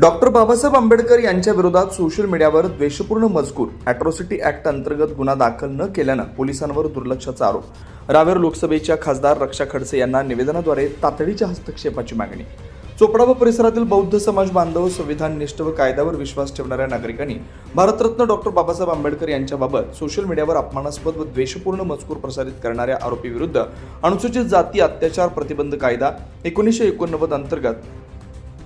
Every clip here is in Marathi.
डॉक्टर बाबासाहेब आंबेडकर यांच्या विरोधात सोशल मीडियावर द्वेषपूर्ण मजकूर अॅट्रॉसिटी ऍक्ट अंतर्गत गुन्हा दाखल न केल्यानं पोलिसांवर दुर्लक्षाचा आरोप। रावेर लोकसभेच्या खासदार रक्षा खडसे यांना निवेदनाद्वारे तातडीच्या हस्तक्षेपाची मागणी। चोपडा व परिसरातील बौद्ध समाज बांधव, संविधाननिष्ठ व कायद्यावर विश्वास ठेवणाऱ्या नागरिकांनी भारतरत्न डॉक्टर बाबासाहेब आंबेडकर यांच्याबाबत सोशल मीडियावर अपमानास्पद व द्वेषपूर्ण मजकूर प्रसारित करणाऱ्या आरोपीविरुद्ध अनुसूचित जाती अत्याचार प्रतिबंध कायदा 1989 अंतर्गत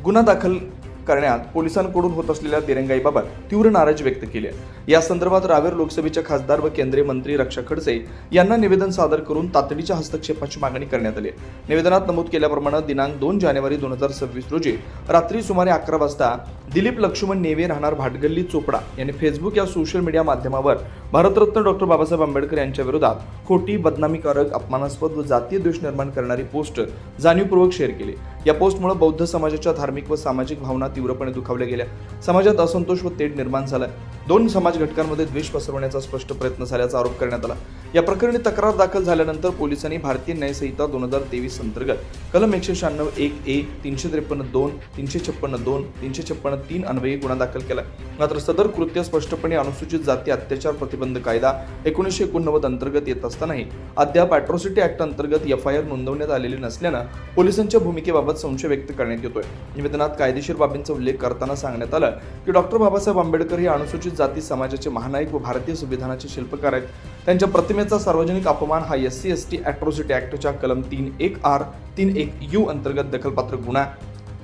गुन्हा दाखल करण्यात पोलिसांकडून होत असलेल्या दिरंगाईबाबत तीव्र नाराजी व्यक्त केली आहे। या संदर्भात रावेर लोकसभेच्या खासदार व केंद्रीय मंत्री रक्षा खडसे यांना निवेदन सादर करून तातडीच्या हस्तक्षेपाची मागणी करण्यात आली। निवेदनात नमूद केल्याप्रमाणे दिनांक 2 जानेवारी 2026 रोजी रात्री सुमारे 11 वाजता दिलीप लक्ष्मण नेवे राहणार भाटगल्ली चोपडा यांनी फेसबुक या सोशल मीडिया माध्यमावर भारतरत्न डॉक्टर बाबासाहेब आंबेडकर यांच्या विरोधात खोटी, बदनामीकारक, अपमानास्पद व जातीय द्वेष निर्माण करणारी पोस्ट जाणीवपूर्वक शेअर केली। या पोस्टमुळे बौद्ध समाजाच्या धार्मिक व सामाजिक भावना तीव्रपणे दुखावल्या गेल्या। समाजात असंतोष व तेढ निर्माण झाला। दोन समाज घटकांमध्ये द्वेष पसरवण्याचा स्पष्ट प्रयत्न झाल्याचा आरोप करण्यात आला। या प्रकरणी तक्रार दाखल झाल्यानंतर पोलिसांनी भारतीय न्याय संहिता 2023 अंतर्गत कलम 196(1)(a), 353(2), 356(2), 356(3) अन्वये गुन्हा दाखल केला। मात्र सदर कृत्य स्पष्टपणे अनुसूचित जाती अत्याचार प्रतिबंध कायदा 1989 अंतर्गत येत असतानाही अद्याप अॅट्रॉसिटी ऍक्ट अंतर्गत FIR नोंदवण्यात आलेली नसल्यानं पोलिसांच्या भूमिकेबाबत संशय व्यक्त करण्यात येतोय। निवेदनात कायदेशीर बाबींचा उल्लेख करताना सांगण्यात आलं की डॉक्टर बाबासाहेब आंबेडकर हे अनुसूचित जाती समाजाचे महानायक व भारतीय संविधानाचे शिल्पकार आहेत। त्यांच्या प्रतिमेचा सार्वजनिक अपमान हा SC/ST अॅट्रॉसिटी ऍक्टच्या कलम 3(1)(r), 3(1)(u) अंतर्गत दखलपात्र गुन्हा।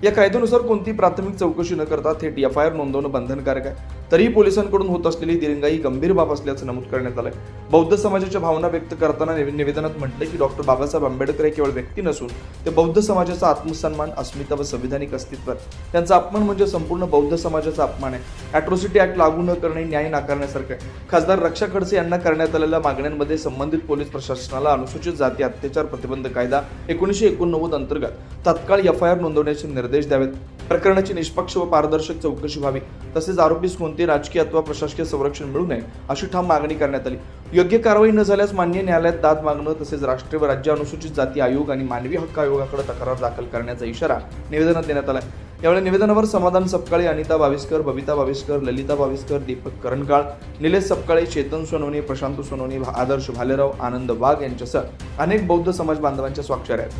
या कायद्यानुसार कोणती प्राथमिक चौकशी न करता थेट FIR नोंदवणं बंधनकारक आहे। तरीही पोलिसांकडून होत असलेली दिरंगाई गंभीर बाब असल्याचं नमूद करण्यात आलंय। बौद्ध समाजाच्या भावना व्यक्त करताना निवेदनात म्हटलंय की डॉक्टर बाबासाहेब आंबेडकर हे केवळ व्यक्ती नसून ते बौद्ध समाजाचा आत्मसन्मान, अस्मिता व संविधानिक अस्तित्व आहे। त्यांचा अपमान म्हणजे संपूर्ण बौद्ध समाजाचा अपमान आहे। अॅट्रॉसिटी ऍक्ट लागू न करणे न्याय नाकारण्यासारखं आहे। खासदार रक्षा खडसे यांना करण्यात आलेल्या मागण्यांमध्ये संबंधित पोलीस प्रशासनाला अनुसूचित जाती अत्याचार प्रतिबंध कायदा 1989 अंतर्गत तात्काळ FIR नोंदवण्याचे निर्देश द्यावेत। प्रकरणाची निष्पक्ष व पारदर्शक चौकशी व्हावी, तसेच आरोपीस कोणते राजकीय अथवा प्रशासकीय संरक्षण मिळू नये अशी ठाम मागणी करण्यात आली। योग्य कारवाई न झाल्यास मान्य न्यायालयात दाद मागणं, तसेच राष्ट्रीय व राज्य अनुसूचित जाती आयोग आणि मानवी हक्क आयोगाकडे तक्रार दाखल करण्याचा इशारा निवेदनात देण्यात आला। यावेळी निवेदनावर समाधान सपकाळे, अनिता बाविस्कर, बबिता बाविस्कर, ललिता बाविस्कर, दीपक करणकाळ, निलेश सपकाळे, चेतन सोनवणे, प्रशांत सोनवणे, आदर्श भालेराव, आनंद वाघ यांच्यासह अनेक बौद्ध समाज बांधवांच्या स्वाक्षऱ्या आहेत।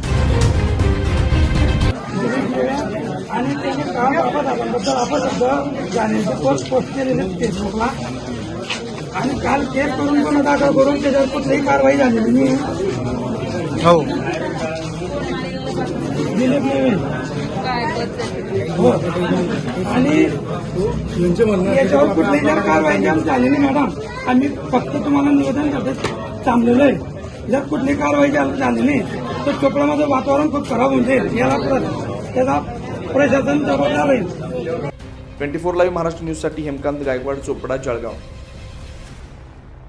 आणि त्यांनी काम बाबासाहेबांबद्दल अपशब्द जाण्याचे पोस्ट केलेले फेसबुकला आणि काल केस करून गुन्हा दाखल करून त्याच्यावर कुठलीही कारवाई झालेली नाही। हो दिलीप नेवे हो आणि याच्यावर कुठलीही जर कारवाई झाली नाही मॅडम, आम्ही फक्त तुम्हाला निवेदन करतो थांबलेलं आहे। जर कुठली कारवाई झाली नाही तर चोपडामध्ये वातावरण खूप खराब होऊन जाईल। याला त्याचा प्रशासन जबाबदार आहे। 24 लाईव्ह महाराष्ट्र न्यूजसाठी हेमकांत गायकवाड, चोपडा, जळगाव।